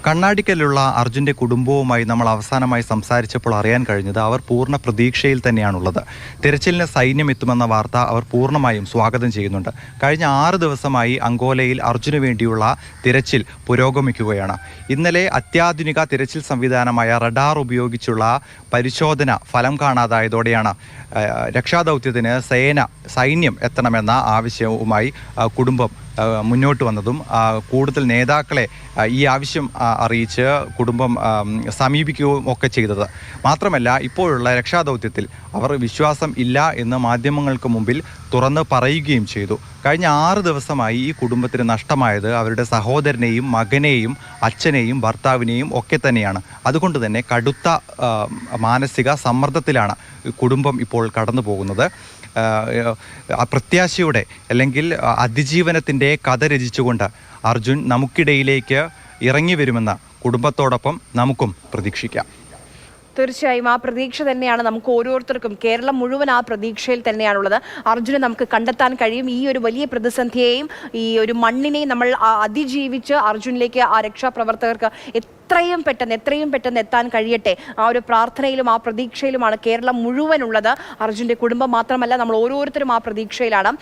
കണ്ണാടിക്കലുള്ള അർജുൻ്റെ കുടുംബവുമായി നമ്മൾ അവസാനമായി സംസാരിച്ചപ്പോൾ അറിയാൻ കഴിഞ്ഞത് അവർ പൂർണ്ണ പ്രതീക്ഷയിൽ തന്നെയാണുള്ളത്. തിരച്ചിലിന് സൈന്യം എത്തുമെന്ന വാർത്ത അവർ പൂർണ്ണമായും സ്വാഗതം ചെയ്യുന്നുണ്ട്. കഴിഞ്ഞ 6 ദിവസമായി അങ്കോലയിൽ അർജുന് വേണ്ടിയുള്ള തിരച്ചിൽ പുരോഗമിക്കുകയാണ്. ഇന്നലെ അത്യാധുനിക തിരച്ചിൽ സംവിധാനമായ റഡാർ ഉപയോഗിച്ചുള്ള പരിശോധന ഫലം കാണാതായതോടെയാണ് രക്ഷാദൗത്യത്തിന് സൈന്യം എത്തണമെന്ന ആവശ്യവുമായി കുടുംബം മുന്നോട്ട് വന്നതും കൂടുതൽ നേതാക്കളെ ഈ ആവശ്യം അറിയിച്ച് കുടുംബം സമീപിക്കുകയും ഒക്കെ ചെയ്തത്. മാത്രമല്ല, ഇപ്പോഴുള്ള രക്ഷാദൗത്യത്തിൽ അവർ വിശ്വാസം ഇല്ല എന്ന് മാധ്യമങ്ങൾക്ക് മുമ്പിൽ തുറന്ന് പറയുകയും ചെയ്തു. കഴിഞ്ഞ 6 ദിവസമായി ഈ കുടുംബത്തിന് നഷ്ടമായത് അവരുടെ സഹോദരനെയും മകനെയും അച്ഛനെയും ഭർത്താവിനെയും ഒക്കെ തന്നെയാണ്. അതുകൊണ്ട് തന്നെ കടുത്ത മാനസിക സമ്മർദ്ദത്തിലാണ് കുടുംബം ഇപ്പോൾ കടന്നു പോകുന്നത്. പ്രത്യാശയുടെ അല്ലെങ്കിൽ അതിജീവനത്തിൻ്റെ കഥ രചിച്ചുകൊണ്ട് അർജുൻ നമുക്കിടയിലേക്ക് ഇറങ്ങി വരുമെന്ന് കുടുംബത്തോടൊപ്പം നമുക്കും പ്രതീക്ഷിക്കാം. തീർച്ചയായും ആ പ്രതീക്ഷ തന്നെയാണ് നമുക്ക് ഓരോരുത്തർക്കും. കേരളം മുഴുവൻ ആ പ്രതീക്ഷയിൽ തന്നെയാണുള്ളത്. അർജുനെ നമുക്ക് കണ്ടെത്താൻ കഴിയും. ഈ ഒരു വലിയ പ്രതിസന്ധിയെയും ഈ ഒരു മണ്ണിനെയും നമ്മൾ അതിജീവിച്ച് അർജുനിലേക്ക് ആ രക്ഷാപ്രവർത്തകർക്ക് എത്രയും പെട്ടെന്ന് എത്താൻ കഴിയട്ടെ. ആ ഒരു പ്രാർത്ഥനയിലും ആ പ്രതീക്ഷയിലുമാണ് കേരളം മുഴുവൻ ഉള്ളത്. അർജുൻ്റെ കുടുംബം മാത്രമല്ല, നമ്മൾ ഓരോരുത്തരും ആ പ്രതീക്ഷയിലാണ്.